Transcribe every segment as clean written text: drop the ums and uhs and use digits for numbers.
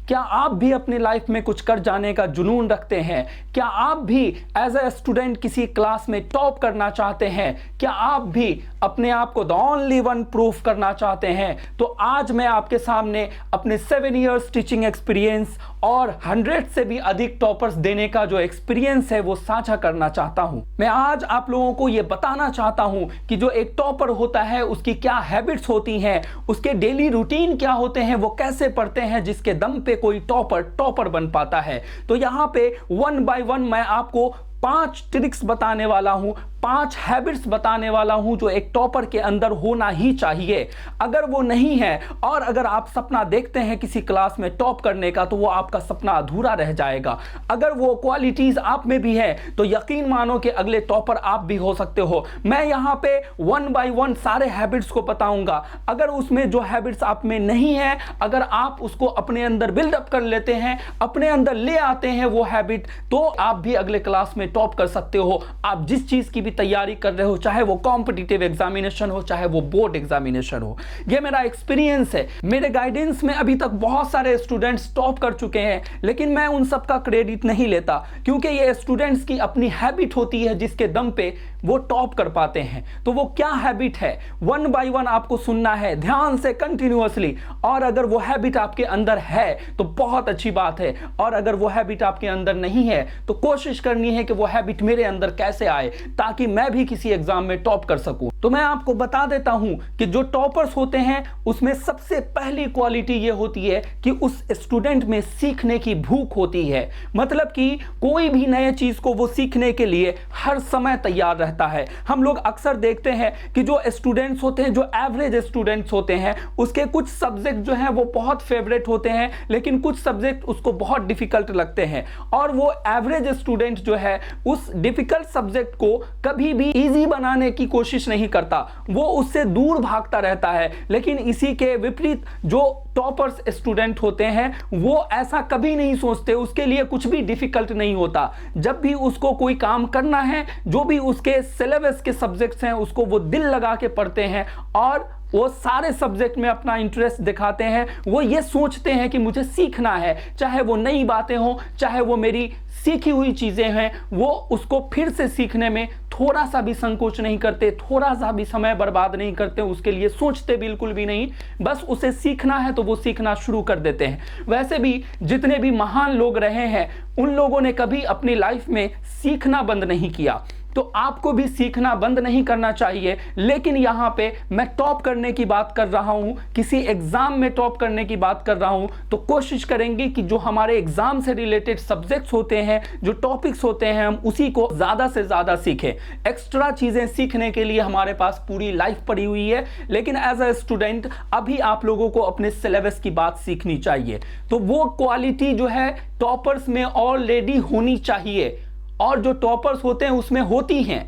क्या आप भी अपनी लाइफ में कुछ कर जाने का जुनून रखते हैं? क्या आप भी एज अ स्टूडेंट किसी क्लास में टॉप करना चाहते हैं? क्या आप भी अपने आप को द ओनली वन प्रूफ करना चाहते हैं? तो आज मैं आपके सामने अपने 7 इयर्स टीचिंग एक्सपीरियंस और 100 से भी अधिक टॉपर्स देने का जो एक्सपीरियंस है वो साझा करना चाहता हूं। मैं आज आप लोगों को ये बताना चाहता हूं कि जो एक टॉपर होता है उसकी क्या हैबिट्स होती हैं, उसके डेली रूटीन क्या होते हैं, वो कैसे पढ़ते हैं जिसके दम पे कोई टॉपर बन पाता है। तो यहां पे 1 बाय 1 मैं आपको 5 ट्रिक्स बताने वाला हूं, 5 हैबिट्स बताने वाला हूं जो एक टॉपर के अंदर होना ही चाहिए। अगर वो नहीं है और अगर आप सपना देखते हैं किसी क्लास में टॉप करने का तो वो आपका सपना अधूरा रह जाएगा। अगर वो क्वालिटीज आप में भी है तो यकीन मानो कि अगले टॉपर आप भी हो सकते हो। मैं यहां पे 1 बाय 1 सारे हैबिट्स को बताऊंगा। अगर उसमें जो हैबिट्स आप में नहीं है, अगर आप उसको अपने अंदर बिल्डअप कर लेते हैं, अपने अंदर ले आते हैं वो हैबिट, तो आप भी अगले क्लास में टॉप कर सकते हो। आप जिस चीज की भी तैयारी कर रहे हो, चाहे वो कॉम्पिटिटिव एग्जामिनेशन हो, चाहे वो बोर्ड एग्जामिनेशन हो। ये मेरा एक्सपीरियंस है। मेरे गाइडेंस में अभी तक बहुत सारे स्टूडेंट्स टॉप कर चुके हैं, लेकिन मैं उन सब का क्रेडिट नहीं लेता, क्योंकि ये स्टूडेंट्स की अपनी हैबिट होती है जिसके दम पे वो टॉप कर पाते हैं। तो वो क्या हैबिट है, 1 बाय 1 आपको सुनना है ध्यान से, कंटिन्यूअसली। और अगर वो हैबिट आपके अंदर है तो बहुत अच्छी बात है, और अगर वो हैबिट आपके अंदर नहीं है तो कोशिश करनी है कि वो हैबिट मेरे अंदर कैसे आए ताकि मैं भी किसी एग्जाम में टॉप कर सकूं। तो मैं आपको बता देता हूं कि जो टॉपर्स होते हैं उसमें सबसे पहली क्वालिटी ये होती है कि उस स्टूडेंट में सीखने की भूख होती है। मतलब कि कोई भी नए चीज को वो सीखने के लिए हर समय तैयार रहता है। हम लोग अक्सर देखते हैं कि जो स्टूडेंट्स होते हैं, जो एवरेज स्टूडेंट्स होते हैं, उसके कुछ सब्जेक्ट जो हैं वो बहुत फेवरेट होते हैं, लेकिन कुछ सब्जेक्ट उसको बहुत डिफिकल्ट लगते हैं। और वो एवरेज स्टूडेंट जो है उस डिफिकल्ट सब्जेक्ट को कभी भी इजी बनाने की कोशिश नहीं करता, वो उससे दूर भागता रहता है। लेकिन इसी के विपरीत जो टॉपर्स स्टूडेंट होते हैं वो ऐसा कभी नहीं सोचते, उसके लिए कुछ भी डिफिकल्ट नहीं होता। जब भी उसको कोई काम करना है, जो भी उसके सिलेबस के सब्जेक्ट्स हैं उसको वो दिल लगा के पढ़ते हैं और वो सारे सब्जेक्ट में अपना इंटरेस्ट दिखाते हैं। वो ये सोचते हैं कि मुझे सीखना है, चाहे वो नई बातें हो, चाहे वो मेरी सीखी हुई चीजें हैं, वो उसको फिर से सीखने में थोड़ा सा भी संकोच नहीं करते, थोड़ा सा भी समय बर्बाद नहीं करते, उसके लिए सोचते बिल्कुल भी नहीं। बस उसे सीखना है तो वो सीखना शुरू कर देते हैं। वैसे भी जितने भी महान लोग रहे हैं उन लोगों ने कभी अपनी लाइफ में सीखना बंद नहीं किया। तो आपको भी सीखना बंद नहीं करना चाहिए। लेकिन यहां पे मैं टॉप करने की बात कर रहा हूं, किसी एग्जाम में टॉप करने की बात कर रहा हूं, तो कोशिश करेंगे कि जो हमारे एग्जाम से रिलेटेड सब्जेक्ट्स होते हैं, जो टॉपिक्स होते हैं, हम उसी को ज्यादा से ज्यादा सीखें। एक्स्ट्रा चीजें सीखने के लिए हमारे पास पूरी लाइफ पड़ी हुई है, लेकिन एज अ स्टूडेंट अभी आप लोगों को अपने सिलेबस की बात सीखनी चाहिए। तो वो क्वालिटी जो है टॉपर्स में ऑलरेडी होनी चाहिए, और जो टॉपर्स होते हैं उसमें होती हैं।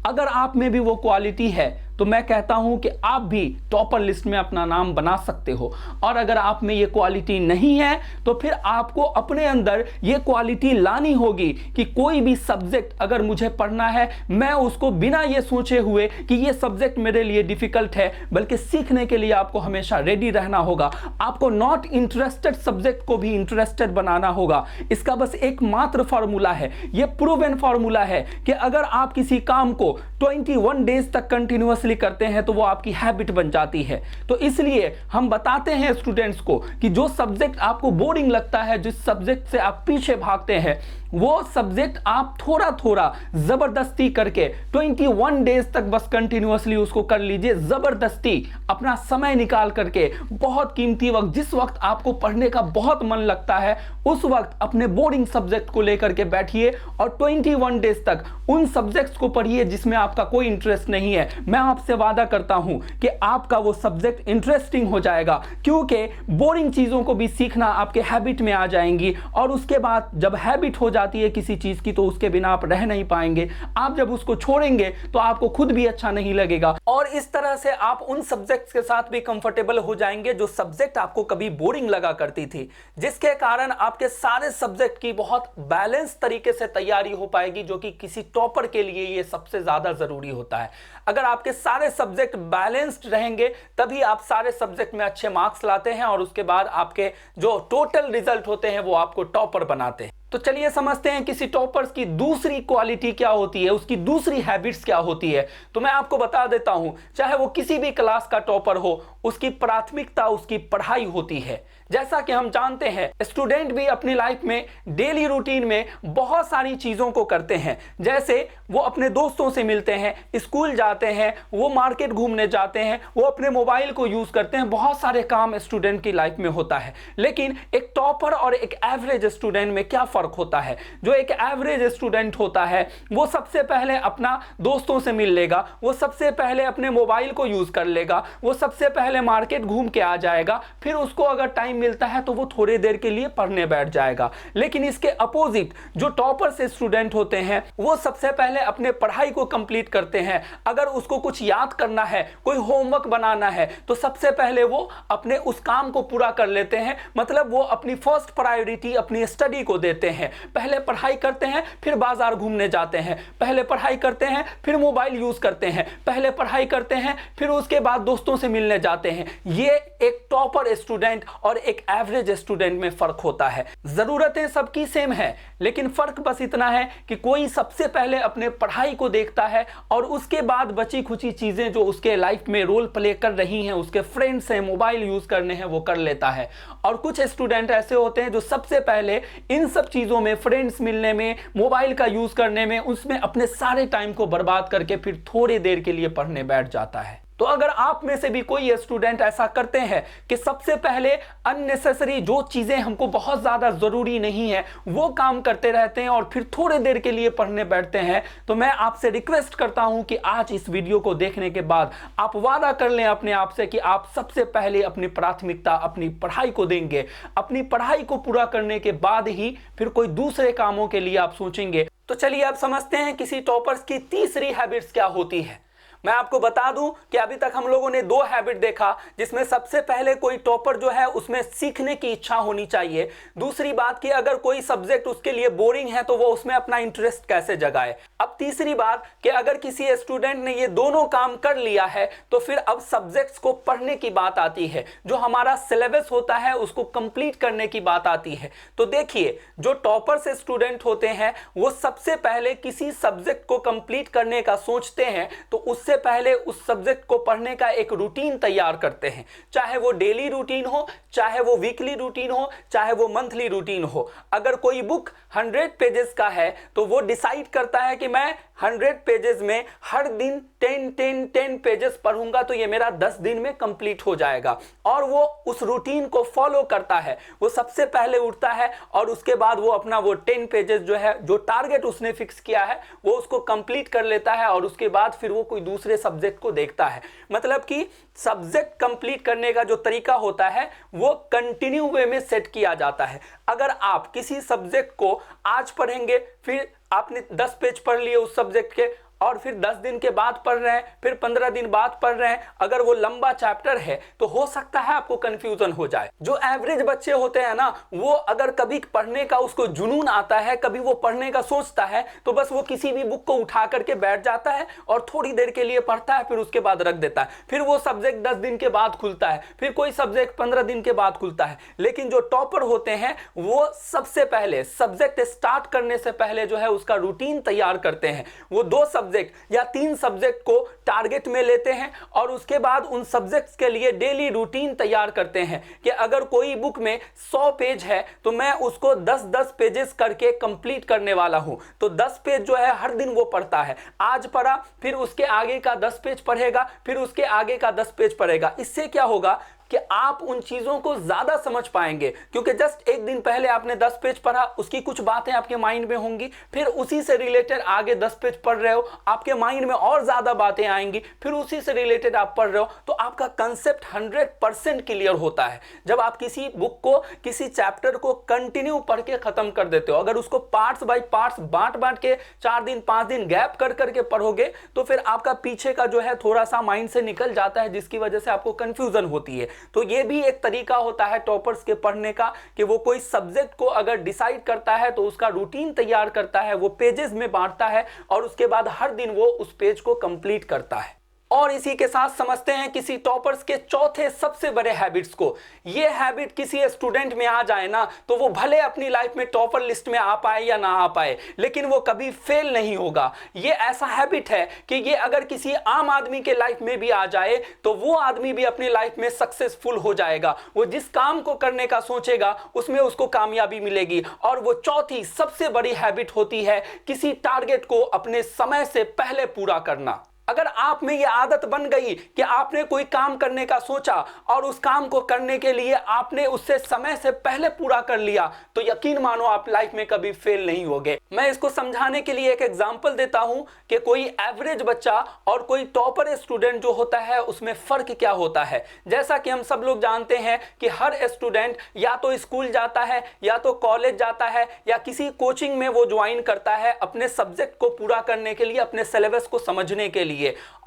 अगर आप में भी वो क्वालिटी है तो मैं कहता हूं कि आप भी टॉपर लिस्ट में अपना नाम बना सकते हो। और अगर आप में ये क्वालिटी नहीं है तो फिर आपको अपने अंदर ये क्वालिटी लानी होगी कि कोई भी सब्जेक्ट अगर मुझे पढ़ना है, मैं उसको बिना ये सोचे हुए कि ये सब्जेक्ट मेरे लिए डिफिकल्ट है, बल्कि सीखने के लिए आपको हमेशा रेडी रहना होगा। आपको नॉट इंटरेस्टेड सब्जेक्ट को भी इंटरेस्टेड बनाना होगा। इसका बस एकमात्र फॉर्मूला है, ये प्रूवन फॉर्मूला है कि अगर आप किसी काम को 21 डेज तक कंटिन्यूअसली करते हैं तो वो आपकी हैबिट बन जाती है। तो इसलिए हम बताते हैं स्टूडेंट्स को कि जो सब्जेक्ट आपको बोरिंग लगता है, जिस सब्जेक्ट से आप पीछे भागते हैं, वो सब्जेक्ट आप थोड़ा थोड़ा जबरदस्ती करके 21 डेज तक बस कंटिन्यूअसली उसको कर लीजिए। जबरदस्ती अपना समय निकाल करके, बहुत कीमती वक्त, जिस वक्त आपको पढ़ने का बहुत मन लगता है उस वक्त अपने बोरिंग सब्जेक्ट को लेकर के बैठिए और 21 डेज तक उन सब्जेक्ट्स को पढ़िए जिसमें आपका कोई इंटरेस्ट नहीं है। मैं आपसे वादा करता हूं कि आपका वो सब्जेक्ट इंटरेस्टिंग हो जाएगा, क्योंकि बोरिंग चीजों को भी सीखना आपके हैबिट में आ जाएंगी। और उसके बाद जब हैबिट हो जाती है किसी चीज की तो उसके बिना आप रह नहीं पाएंगे। आप जब उसको छोड़ेंगे तो आपको खुद भी अच्छा नहीं लगेगा, और इस तरह से आप उन सब्जेक्ट्स के साथ भी कंफर्टेबल हो जाएंगे जो सब्जेक्ट आपको कभी बोरिंग लगा करती थी, जिसके कारण आपके सारे सब्जेक्ट की बहुत बैलेंस तरीके से तैयारी हो पाएगी, जो कि किसी टॉपर के लिए ये सबसे ज्यादा जरूरी होता है। अगर आपके सारे सब्जेक्ट बैलेंस्ड रहेंगे तभी आप सारे सब्जेक्ट में अच्छे मार्क्स लाते हैं, और उसके बाद आपके जो टोटल रिजल्ट होते हैं वो आपको टॉपर बनाते हैं। तो चलिए समझते हैं किसी टॉपर्स की दूसरी क्वालिटी क्या होती है, उसकी दूसरी हैबिट्स क्या होती है। तो मैं आपको बता देता हूं, चाहे वो किसी भी क्लास का टॉपर हो, उसकी प्राथमिकता उसकी पढ़ाई होती है। जैसा कि हम जानते हैं स्टूडेंट भी अपनी लाइफ में डेली रूटीन में बहुत सारी चीजों को करते हैं, जैसे वो अपने दोस्तों से मिलते हैं, स्कूल जाते हैं, वो मार्केट घूमने जाते हैं, वो अपने मोबाइल को यूज करते हैं, बहुत सारे काम स्टूडेंट की लाइफ में होता है। लेकिन एक टॉपर और एक एवरेज स्टूडेंट में क्या फर्क होता है? जो एक एवरेज स्टूडेंट होता है वो सबसे पहले अपना दोस्तों से मिल लेगा, वो सबसे पहले अपने मोबाइल को यूज कर लेगा, वो सबसे पहले मार्केट घूम के आ जाएगा, फिर उसको अगर टाइम मिलता है तो वो थोड़ी देर के लिए पढ़ने बैठ जाएगा। लेकिन इसके अपोजिट जो टॉपर से स्टूडेंट होते हैं वो सबसे पहले अपने पढ़ाई को कंप्लीट करते हैं। अगर उसको कुछ याद करना है, कोई होमवर्क बनाना है, तो सबसे पहले वो अपने उस काम को पूरा कर लेते हैं। मतलब वो अपनी फर्स्ट प्रायोरिटी अपनी स्टडी को देते हैं। पहले पढ़ाई करते हैं, फिर बाजार घूमने जाते हैं, पहले पढ़ाई करते हैं, फिर मोबाइल यूज करते हैं, पहले पढ़ाई करते हैं, फिर उसके बाद दोस्तों से मिलने जाते हैं। ये एक टॉपर स्टूडेंट और एक एवरेज स्टूडेंट में फर्क होता है। जरूरतें सबकी सेम है, लेकिन फर्क बस इतना है कि कोई सबसे पहले अपने पढ़ाई को देखता है और उसके बाद बची खुची चीजें जो उसके लाइफ में रोल प्ले कर रही हैं, उसके फ्रेंड्स हैं, मोबाइल यूज करने हैं, वो कर लेता है। और कुछ स्टूडेंट ऐसे होते हैं जो सबसे पहले इन सब चीजों में, फ्रेंड्स मिलने में, मोबाइल का यूज करने में, उसमें अपने सारे टाइम को बर्बाद करके फिर थोड़ी देर के लिए पढ़ने बैठ जाता है। तो अगर आप में से भी कोई स्टूडेंट ऐसा करते हैं कि सबसे पहले अननेसेसरी जो चीजें हमको बहुत ज्यादा जरूरी नहीं है वो काम करते रहते हैं और फिर थोड़ी देर के लिए पढ़ने बैठते हैं, तो मैं आपसे रिक्वेस्ट करता हूं कि आज इस वीडियो को देखने के बाद आप वादा कर लें अपने आप से कि आप सबसे पहले अपनी प्राथमिकता अपनी पढ़ाई को देंगे। अपनी पढ़ाई को पूरा करने के बाद ही फिर कोई दूसरे कामों के लिए आप सोचेंगे। तो चलिए आप समझते हैं किसी टॉपर्स की तीसरी हैबिट्स क्या होती है। मैं आपको बता दूं कि अभी तक हम लोगों ने दो हैबिट देखा, जिसमें सबसे पहले कोई टॉपर जो है उसमें सीखने की इच्छा होनी चाहिए। दूसरी बात कि अगर कोई सब्जेक्ट उसके लिए बोरिंग है तो वो उसमें अपना इंटरेस्ट कैसे जगाए। अब तीसरी बात कि अगर किसी स्टूडेंट ने ये दोनों काम कर लिया है तो फिर अब सब्जेक्ट्स को पढ़ने की बात आती है, जो हमारा सिलेबस होता है उसको कंप्लीट करने की बात आती है। तो देखिए, जो टॉपर से स्टूडेंट होते हैं वो सबसे पहले किसी सब्जेक्ट को कंप्लीट करने का सोचते हैं तो उससे पहले उस सब्जेक्ट को पढ़ने का एक रूटीन तैयार करते हैं, चाहे वो डेली रूटीन हो, चाहे वो वीकली रूटीन हो, चाहे वो मंथली रूटीन हो। अगर कोई बुक 100 पेजेस का है तो वो डिसाइड करता है कि मैं 100 पेजेस में हर दिन 10 पेजेस पढ़ूंगा तो ये मेरा 10 दिन में कंप्लीट हो जाएगा, और वो उस रूटीन को फॉलो करता है। वो सबसे पहले उठता है और उसके बाद वो अपना वो 10 पेजेस जो है, जो टारगेट उसने फिक्स किया है, वो उसको कंप्लीट कर लेता है, और उसके बाद फिर वो कोई दूसरे सब्जेक्ट को देखता है। मतलब कि सब्जेक्ट कंप्लीट करने का जो तरीका होता है वो कंटिन्यू वे में सेट किया जाता है। अगर आप किसी सब्जेक्ट को आज पढ़ेंगे, फिर आपने 10 पेज पढ़ लिए उस सब्जेक्ट के, और फिर 10 दिन के बाद पढ़ रहे हैं, फिर 15 दिन बाद पढ़ रहे हैं, अगर वो लंबा चैप्टर है तो हो सकता है आपको कंफ्यूजन हो जाए। जो एवरेज बच्चे होते हैं ना, वो अगर कभी पढ़ने का उसको जुनून आता है, कभी वो पढ़ने का सोचता है, तो बस वो किसी भी बुक को उठा करके बैठ जाता है और थोड़ी देर के लिए पढ़ता है, फिर उसके बाद रख देता है। फिर वो सब्जेक्ट 10 दिन के बाद खुलता है, फिर कोई सब्जेक्ट 15 दिन के बाद खुलता है। लेकिन जो टॉपर होते हैं वो सबसे पहले सब्जेक्ट स्टार्ट करने से पहले जो है उसका रूटीन तैयार करते हैं। वो 2 सब्जेक्ट या 3 सब्जेक्ट को टारगेट में लेते हैं और उसके बाद उन सब्जेक्ट्स के लिए डेली रूटीन तैयार करते हैं कि अगर कोई बुक में 100 पेज है तो मैं उसको 10-10 पेजेस करके कंप्लीट करने वाला हूं। तो 10 पेज जो है हर दिन वो पढ़ता है। आज पढ़ा, फिर उसके आगे का 10 पेज पढ़ेगा, फिर उसके आगे का 10 पेज पढ़ेगा। इससे क्या होगा कि आप उन चीजों को ज्यादा समझ पाएंगे, क्योंकि जस्ट एक दिन पहले आपने 10 पेज पढ़ा, उसकी कुछ बातें आपके माइंड में होंगी, फिर उसी से रिलेटेड आगे 10 पेज पढ़ रहे हो, आपके माइंड में और ज्यादा बातें आएंगी, फिर उसी से रिलेटेड आप पढ़ रहे हो, तो आपका कंसेप्ट 100% क्लियर होता है जब आप किसी बुक को, किसी चैप्टर को कंटिन्यू पढ़ के खत्म कर देते हो। अगर उसको पार्ट्स बाय पार्ट्स बांट बांट के 4 दिन 5 दिन गैप कर करके पढ़ोगे तो फिर आपका पीछे का जो है थोड़ा सा माइंड से निकल जाता है, जिसकी वजह से आपको कंफ्यूजन होती है। तो ये भी एक तरीका होता है टॉपर्स के पढ़ने का कि वो कोई सब्जेक्ट को अगर डिसाइड करता है तो उसका रूटीन तैयार करता है, वो पेजेस में बांटता है और उसके बाद हर दिन वो उस पेज को कंप्लीट करता है। और इसी के साथ समझते हैं किसी टॉपर्स के चौथे सबसे बड़े हैबिट्स को। ये हैबिट किसी स्टूडेंट में आ जाए ना तो वो भले अपनी लाइफ में टॉपर लिस्ट में आ पाए या ना आ पाए, लेकिन वो कभी फेल नहीं होगा। ये ऐसा हैबिट है कि ये अगर किसी आम आदमी के लाइफ में भी आ जाए तो वो आदमी भी अपनी लाइफ में सक्सेसफुल हो जाएगा। वो जिस काम को करने का सोचेगा उसमें उसको कामयाबी मिलेगी। और वो चौथी सबसे बड़ी हैबिट होती है किसी टारगेट को अपने समय से पहले पूरा करना। अगर आप में यह आदत बन गई कि आपने कोई काम करने का सोचा और उस काम को करने के लिए आपने उससे समय से पहले पूरा कर लिया, तो यकीन मानो आप लाइफ में कभी फेल नहीं होगे। मैं इसको समझाने के लिए एक एग्जांपल देता हूं कि कोई एवरेज बच्चा और कोई टॉपर स्टूडेंट जो होता है उसमें फर्क क्या होता है। जैसा कि हम सब लोग जानते हैं कि हर स्टूडेंट या तो स्कूल जाता है या तो कॉलेज जाता है या किसी कोचिंग में वो ज्वाइन करता है अपने सब्जेक्ट को पूरा करने के लिए, अपने सिलेबस को समझने के लिए,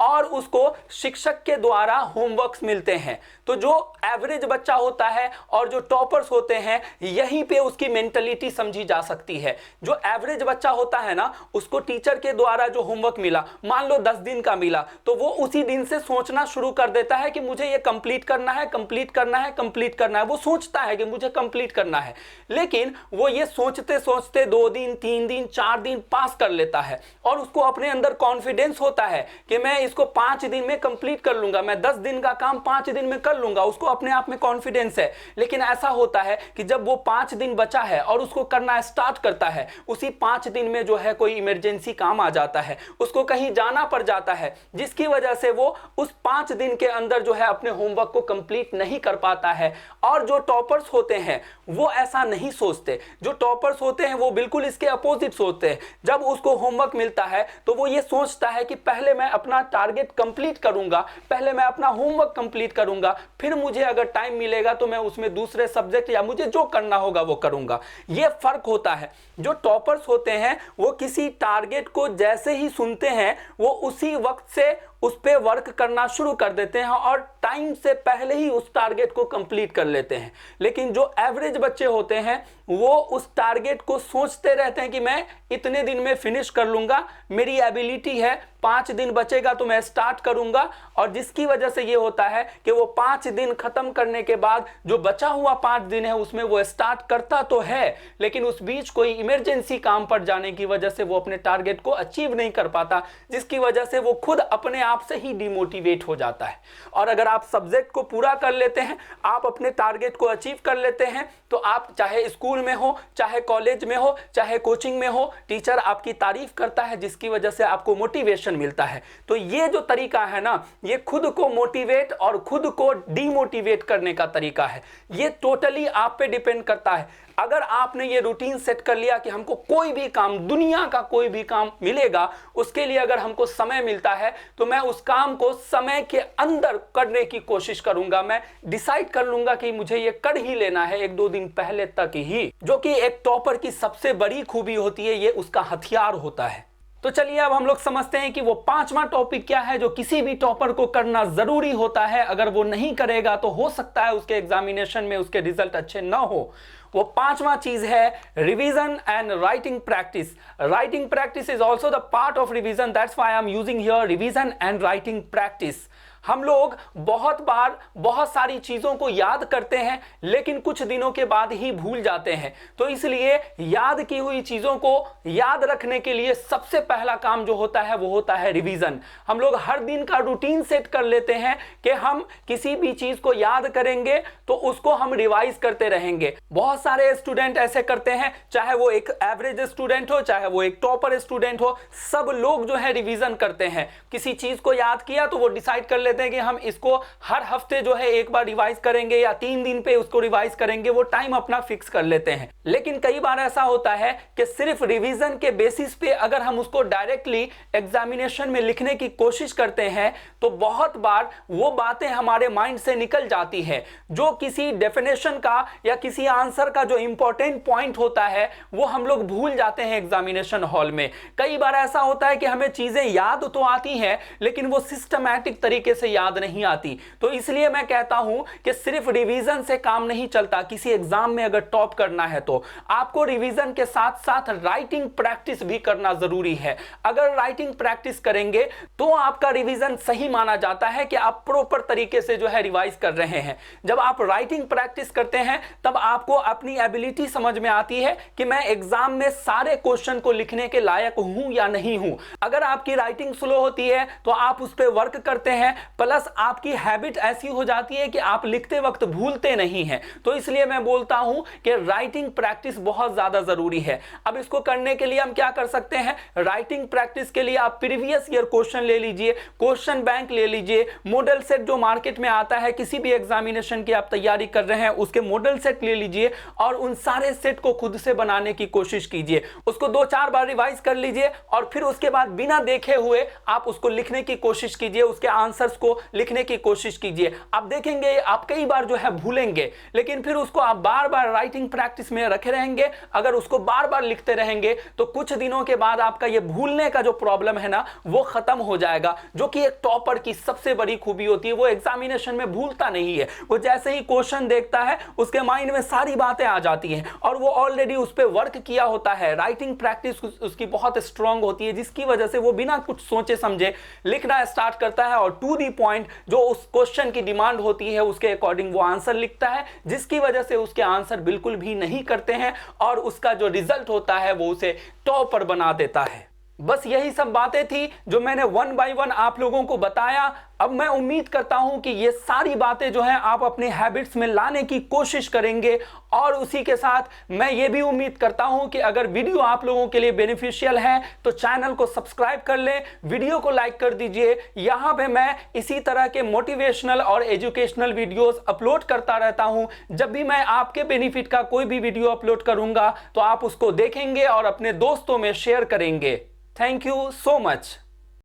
और उसको शिक्षक के द्वारा होमवर्क्स मिलते हैं। तो जो एवरेज बच्चा होता है और जो टॉपर्स होते हैं, यहीं पे उसकी मेंटलिटी समझी जा सकती है। जो एवरेज बच्चा होता है ना, उसको टीचर के द्वारा जो होमवर्क मिला, मान लो 10 दिन का मिला, तो वो उसी दिन से सोचना शुरू कर देता है कि मुझे ये कंप्लीट करना है, कंप्लीट करना है, कंप्लीट करना है। वो सोचता है कि मुझे कंप्लीट करना है, लेकिन वो ये सोचते सोचते 2 दिन 3 दिन 4 दिन पास कर लेता है और उसको अपने अंदर कॉन्फिडेंस होता है कि मैं इसको 5 दिन में कंप्लीट कर लूंगा, मैं 10 दिन का काम 5 दिन में कर लूंगा। उसको अपने आप में कॉन्फिडेंस है। लेकिन ऐसा होता है कि जब वो 5 दिन बचा है और उसको करना स्टार्ट करता है, उसी 5 दिन में जो है कोई इमरजेंसी काम आ जाता है, उसको कहीं जाना पड़ जाता है, जिसकी वजह से वो उस 5 दिन के अंदर जो है अपने होमवर्क को कंप्लीट नहीं कर पाता है। और जो टॉपर्स होते हैं वो ऐसा नहीं सोचते। जो टॉपर्स होते हैं वो बिल्कुल इसके अपोजिट सोचते हैं। जब उसको होमवर्क मिलता है तो वो ये सोचता है कि पहले मैं अपना टारगेट कंप्लीट करूंगा, पहले मैं अपना होमवर्क कंप्लीट करूंगा, फिर मुझे अगर टाइम मिलेगा तो मैं उसमें दूसरे सब्जेक्ट या मुझे जो करना होगा वो करूंगा। ये फर्क होता है। जो टॉपर्स होते हैं वो किसी टारगेट को जैसे ही सुनते हैं वो उसी वक्त से उस पे वर्क करना शुरू कर देते हैं और टाइम से पहले ही उस टारगेट को कंप्लीट कर लेते हैं। लेकिन जो एवरेज बच्चे होते हैं वो उस टारगेट को सोचते रहते हैं कि मैं इतने दिन में फिनिश कर लूंगा, मेरी एबिलिटी है, 5 दिन बचेगा तो मैं स्टार्ट करूंगा। और जिसकी वजह से ये होता है कि वो 5 दिन खत्म करने के बाद जो बचा हुआ 5 दिन है उसमें वो स्टार्ट करता तो है, लेकिन उस बीच कोई इमरजेंसी काम पड़ जाने की वजह से वो अपने टारगेट को अचीव नहीं कर पाता, जिसकी वजह से वो खुद अपने आप से ही डिमोटिवेट हो जाता है। और अगर आप सब्जेक्ट को पूरा कर लेते हैं, आप अपने टारगेट को अचीव कर लेते हैं, तो आप चाहे स्कूल में हो, चाहे कॉलेज में हो, चाहे कोचिंग में हो, टीचर आपकी तारीफ करता है, जिसकी वजह से आपको मोटिवेशन मिलता है। तो ये जो तरीका है ना, ये खुद को मोटिवेट और खुद को डीमोटिवेट करने का तरीका है। ये टोटली आप पे डिपेंड करता है। अगर आपने ये रूटीन सेट कर लिया कि हमको कोई भी काम, दुनिया का कोई भी काम मिलेगा, उसके लिए अगर हमको समय मिलता है तो मैं उस काम को समय के अंदर करने की कोशिश करूंगा। मैं डिसाइड कर लूंगा कि मुझे ये कर ही लेना है 1-2 दिन पहले तक ही, जो कि एक टॉपर की सबसे बड़ी खूबी होती है, ये उसका हथियार होता है। तो चलिए अब हम लोग समझते हैं कि वो 5वां टॉपिक क्या है जो किसी भी टॉपर को करना जरूरी होता है। अगर वो नहीं करेगा तो हो सकता है उसके एग्जामिनेशन में उसके रिजल्ट अच्छे ना हो। वो 5वां चीज है revision and writing practice. Writing practice is also the part of revision, that's why I am using here revision and writing practice. हम लोग बहुत बार बहुत सारी चीजों को याद करते हैं लेकिन कुछ दिनों के बाद ही भूल जाते हैं। तो इसलिए याद की हुई चीजों को याद रखने के लिए सबसे पहला काम जो होता है वो होता है रिवीजन। हम लोग हर दिन का रूटीन सेट कर लेते हैं कि हम किसी भी चीज को याद करेंगे तो उसको हम रिवाइज करते रहेंगे। बहुत सारे स्टूडेंट ऐसे करते हैं, चाहे वो एक एवरेज स्टूडेंट हो, चाहे वो एक टॉपर स्टूडेंट हो, सब लोग जो है रिवीजन करते हैं। किसी चीज को याद किया तो वो डिसाइड कर लेते हैं कि हम इसको हर हफ्ते जो है एक बार रिवाइज करेंगे या 3 दिन पे उसको रिवाइज करेंगे, वो टाइम अपना फिक्स कर लेते हैं। लेकिन कई बार ऐसा होता है कि सिर्फ रिवीजन के बेसिस पे अगर हम उसको डायरेक्टली एग्जामिनेशन में लिखने की कोशिश करते हैं तो बहुत बार वो बातें हमारे माइंड से निकल जाती है। जो किसी डेफिनेशन का या किसी आंसर का जो इंपॉर्टेंट पॉइंट होता है वो हम लोग भूल जाते हैं एग्जामिनेशन हॉल में। कई बार ऐसा होता है कि हमें चीजें याद तो आती हैं लेकिन वो सिस्टमैटिक तरीके से याद नहीं आती। तो इसलिए मैं कहता हूं कि सिर्फ रिवीजन से काम नहीं चलता। किसी एग्जाम में अगर टॉप करना है तो आपको रिवीजन के साथ साथ राइटिंग प्रैक्टिस भी करना जरूरी है। अगर राइटिंग प्रैक्टिस करेंगे तो आपका रिवीजन सही माना जाता है कि आप प्रॉपर तरीके से जो है रिवाइज कर रहे हैं। जब आप राइटिंग प्रैक्टिस करते हैं तब आपको अपनी एबिलिटी समझ में आती है कि मैं एग्जाम में सारे क्वेश्चन को लिखने के लायक हूं या नहीं हूं। अगर आपकी राइटिंग स्लो होती है तो आप उस पर वर्क करते हैं, प्लस आपकी हैबिट ऐसी हो जाती है कि आप लिखते वक्त भूलते नहीं हैं। तो इसलिए मैं बोलता हूं कि राइटिंग प्रैक्टिस बहुत ज्यादा जरूरी है। अब इसको करने के लिए हम क्या कर सकते हैं, राइटिंग प्रैक्टिस के लिए आप प्रीवियस ईयर क्वेश्चन ले लीजिए, क्वेश्चन बैंक ले लीजिए, मॉडल सेट जो मार्केट में आता है, किसी भी एग्जामिनेशन की आप तैयारी कर रहे हैं उसके मॉडल सेट ले लीजिए और उन सारे सेट को खुद से बनाने की कोशिश कीजिए। उसको 2-4 बार रिवाइज कर लीजिए और फिर उसके बाद बिना देखे हुए आप उसको लिखने की कोशिश कीजिए, उसके आंसर्स को लिखने की कोशिश कीजिए। आप देखेंगे आप कई बार जो है भूलेंगे, लेकिन फिर उसको आप बार बार राइटिंग प्रैक्टिस में रखे रहेंगे। अगर उसको बार बार लिखते रहेंगे तो कुछ दिनों के बाद आपका ये भूलने का जो प्रॉब्लम है ना वो खत्म हो जाएगा, जो कि एक टॉपर की सबसे बड़ी खूबी होती है। वो एग्जामिनेशन में भूलता नहीं है, वो जैसे ही क्वेश्चन देखता है उसके माइंड में सारी बातें आ जाती हैं और वो ऑलरेडी उस पर वर्क किया होता है। राइटिंग प्रैक्टिस उसकी बहुत स्ट्रांग होती है जिसकी वजह से वो बिना कुछ सोचे समझे लिखना स्टार्ट करता है और टू दी पॉइंट जो उस क्वेश्चन की डिमांड होती है उसके अकॉर्डिंग वो आंसर लिखता है, जिसकी वजह से उसके आंसर बिल्कुल भी नहीं करते हैं और उसका जो रिजल्ट होता है वो उसे टॉपर बना देता है। बस यही सब बातें थी जो मैंने 1 बाय 1 आप लोगों को बताया। अब मैं उम्मीद करता हूं कि ये सारी बातें जो हैं आप अपने हैबिट्स में लाने की कोशिश करेंगे और उसी के साथ मैं ये भी उम्मीद करता हूं कि अगर वीडियो आप लोगों के लिए बेनिफिशियल है तो चैनल को सब्सक्राइब कर लें, वीडियो को लाइक कर दीजिए। यहां पे मैं इसी तरह के मोटिवेशनल और एजुकेशनल वीडियोस अपलोड करता रहता हूं। जब भी मैं आपके बेनिफिट का कोई भी वीडियो अपलोड करूंगा तो आप उसको देखेंगे और अपने दोस्तों में शेयर करेंगे। Thank you so much.